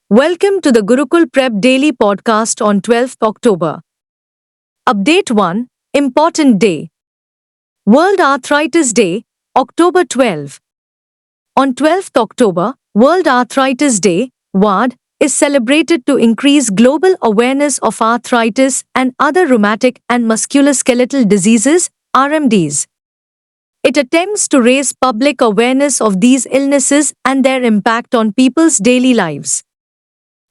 Welcome to the Gurukul Prep Daily Podcast on 12th October. Update 1. Important Day. World Arthritis Day, October 12. On 12th October, World Arthritis Day, WAD, is celebrated to increase global awareness of arthritis and other rheumatic and musculoskeletal diseases, RMDs. It attempts to raise public awareness of these illnesses and their impact on people's daily lives.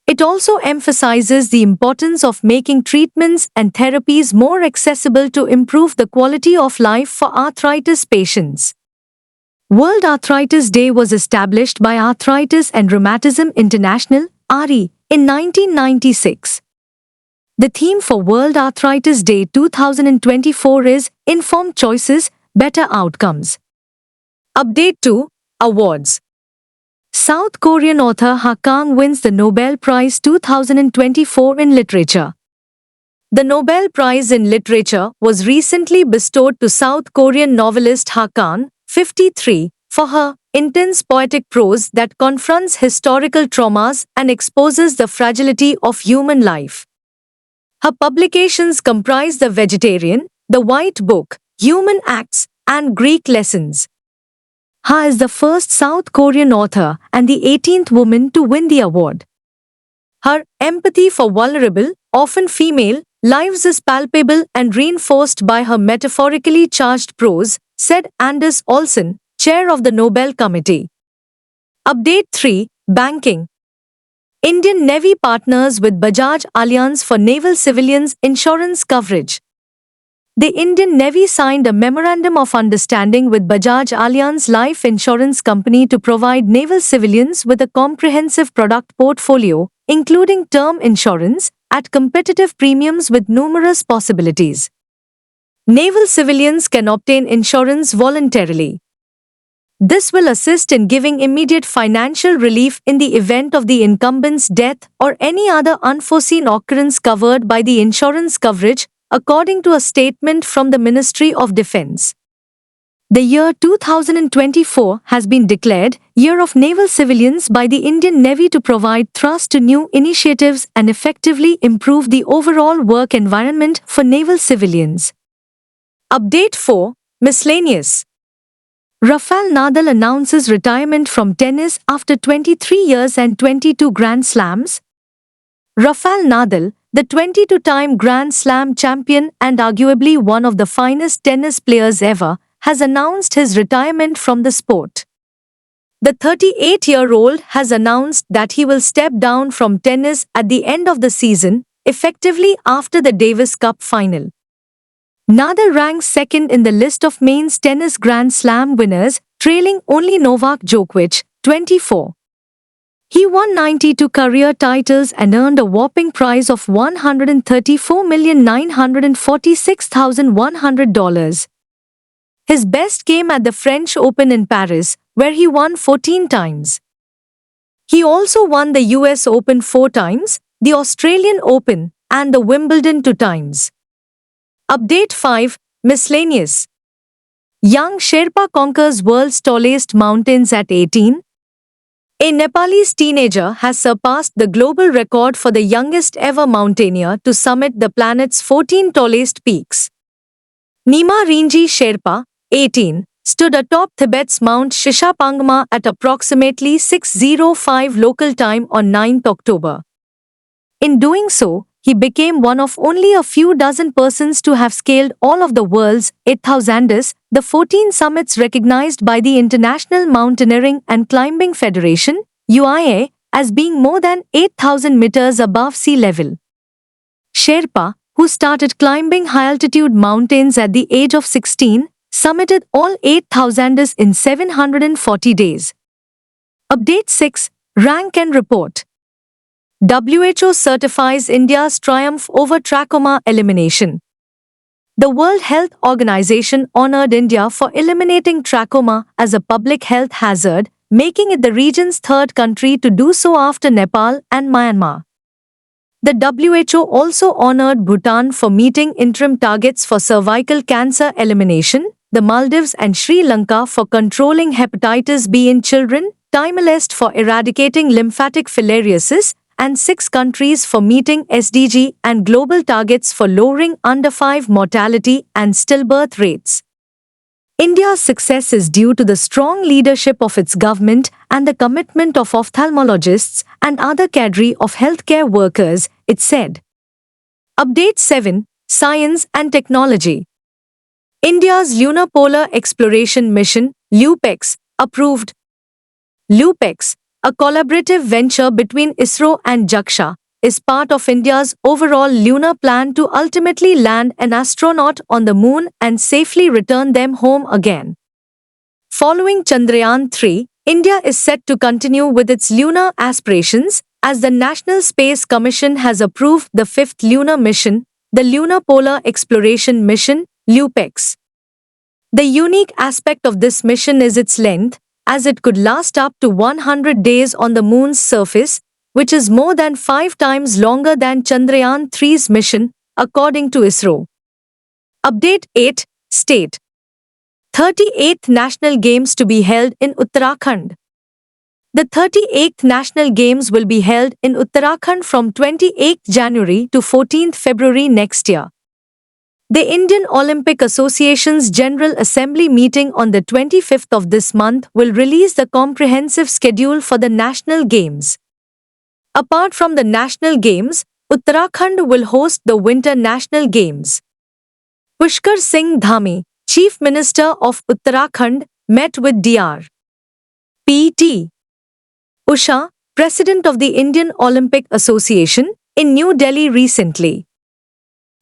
It also emphasizes the importance of making treatments and therapies more accessible to improve the quality of life for arthritis patients. World Arthritis Day was established by Arthritis and Rheumatism International, ARI, in 1996. The theme for World Arthritis Day 2024 is Informed Choices, Better Outcomes. Update 2. Awards. South Korean author Ha Kang wins the Nobel Prize 2024 in Literature. The Nobel Prize in Literature was recently bestowed to South Korean novelist Ha Kang, 53, for her intense poetic prose that confronts historical traumas and exposes the fragility of human life. Her publications comprise The Vegetarian, The White Book, Human Acts, and Greek Lessons. Ha is the first South Korean author and the 18th woman to win the award. Her empathy for vulnerable, often female, lives is palpable and reinforced by her metaphorically charged prose, said Anders Olsen, chair of the Nobel Committee. Update 3. Banking. Indian Navy partners with Bajaj Allianz for naval civilians insurance coverage. The Indian Navy signed a Memorandum of Understanding with Bajaj Allianz Life Insurance Company to provide naval civilians with a comprehensive product portfolio, including term insurance, at competitive premiums with numerous possibilities. Naval civilians can obtain insurance voluntarily. This will assist in giving immediate financial relief in the event of the incumbent's death or any other unforeseen occurrence covered by the insurance coverage, according to a statement from the Ministry of Defence. The year 2024 has been declared Year of Naval Civilians by the Indian Navy to provide thrust to new initiatives and effectively improve the overall work environment for naval civilians. Update 4. Miscellaneous. Rafael Nadal announces retirement from tennis after 23 years and 22 Grand Slams. Rafael Nadal, the 22-time Grand Slam champion and arguably one of the finest tennis players ever, has announced his retirement from the sport. The 38-year-old has announced that he will step down from tennis at the end of the season, effectively after the Davis Cup final. Nadal ranks second in the list of men's tennis Grand Slam winners, trailing only Novak Djokovic, 24. He won 92 career titles and earned a whopping prize of $134,946,100. His best came at the French Open in Paris, where he won 14 times. He also won the US Open 4 times, the Australian Open, and the Wimbledon 2 times. Update 5. Miscellaneous. Young Sherpa conquers world's tallest mountains at 18. A Nepalese teenager has surpassed the global record for the youngest ever mountaineer to summit the planet's 14 tallest peaks. Nima Rinji Sherpa, 18, stood atop Tibet's Mount Shishapangma at approximately 6:05 local time on 9th October. In doing so, he became one of only a few dozen persons to have scaled all of the world's 8,000s, the 14 summits recognized by the International Mountaineering and Climbing Federation, UIA, as being more than 8,000 meters above sea level. Sherpa, who started climbing high-altitude mountains at the age of 16, summited all 8,000s in 740 days. Update 6. Rank and Report. WHO certifies India's triumph over trachoma elimination. The World Health Organization honored India for eliminating trachoma as a public health hazard, making it the region's third country to do so after Nepal and Myanmar. The WHO also honored Bhutan for meeting interim targets for cervical cancer elimination, the Maldives and Sri Lanka for controlling hepatitis B in children, Timor-Leste for eradicating lymphatic filariasis, and 6 countries for meeting SDG and global targets for lowering under 5 mortality and stillbirth rates. India's success is due to the strong leadership of its government and the commitment of ophthalmologists and other cadre of healthcare workers, it said. Update 7. Science and Technology. India's Lunar Polar Exploration Mission, LUPEX, approved. LUPEX, a collaborative venture between ISRO and JAXA, is part of India's overall lunar plan to ultimately land an astronaut on the moon and safely return them home again. Following Chandrayaan-3, India is set to continue with its lunar aspirations, as the National Space Commission has approved the 5th lunar mission, the Lunar Polar Exploration Mission, LUPEX. The unique aspect of this mission is its length, as it could last up to 100 days on the moon's surface, which is more than 5 times longer than Chandrayaan-3's mission, according to ISRO. Update 8. State. 38th National Games to be held in Uttarakhand. The 38th National Games will be held in Uttarakhand from 28 January to 14 February next year. The Indian Olympic Association's General Assembly meeting on the 25th of this month will release the comprehensive schedule for the National Games. Apart from the National Games, Uttarakhand will host the Winter National Games. Pushkar Singh Dhami, Chief Minister of Uttarakhand, met with Dr. P.T. Usha, President of the Indian Olympic Association, in New Delhi recently.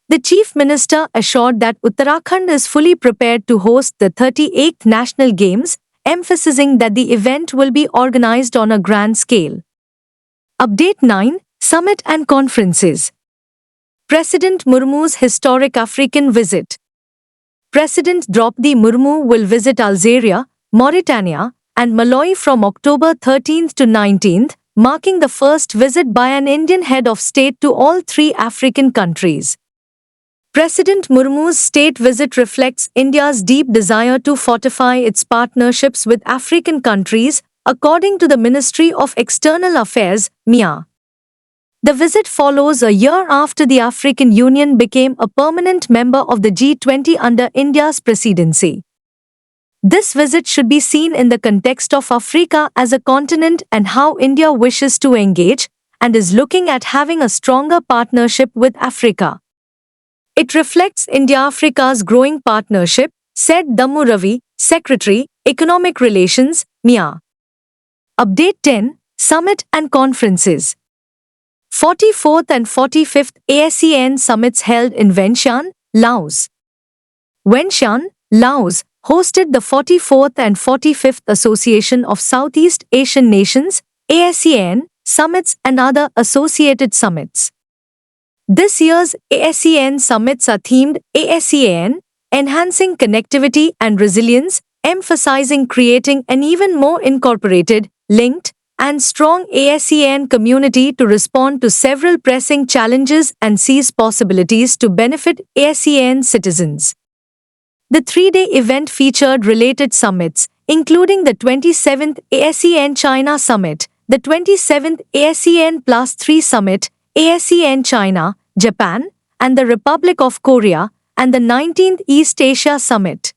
The Chief Minister assured that Uttarakhand is fully prepared to host the 38th National Games, emphasizing that the event will be organized on a grand scale. Update 9. Summit and Conferences. President Murmu's historic African visit. President Draupadi Murmu will visit Algeria, Mauritania, and Malawi from October 13 to 19, marking the first visit by an Indian head of state to all 3 African countries. President Murmu's state visit reflects India's deep desire to fortify its partnerships with African countries, according to the Ministry of External Affairs, MIA. The visit follows a year after the African Union became a permanent member of the G20 under India's presidency. This visit should be seen in the context of Africa as a continent and how India wishes to engage and is looking at having a stronger partnership with Africa. It reflects India-Africa's growing partnership, said Dammu Ravi, Secretary, Economic Relations, MIA. Update 10. Summit and Conferences. 44th and 45th ASEAN Summits held in Vientiane, Laos. Vientiane, Laos, hosted the 44th and 45th Association of Southeast Asian Nations, ASEAN, Summits and other associated summits. This year's ASEAN Summits are themed ASEAN, Enhancing Connectivity and Resilience, emphasizing creating an even more incorporated, linked, and strong ASEAN community to respond to several pressing challenges and seize possibilities to benefit ASEAN citizens. The 3-day event featured related summits, including the 27th ASEAN China Summit, the 27th ASEAN Plus 3 Summit, ASEAN China, Japan, and the Republic of Korea, and the 19th East Asia Summit.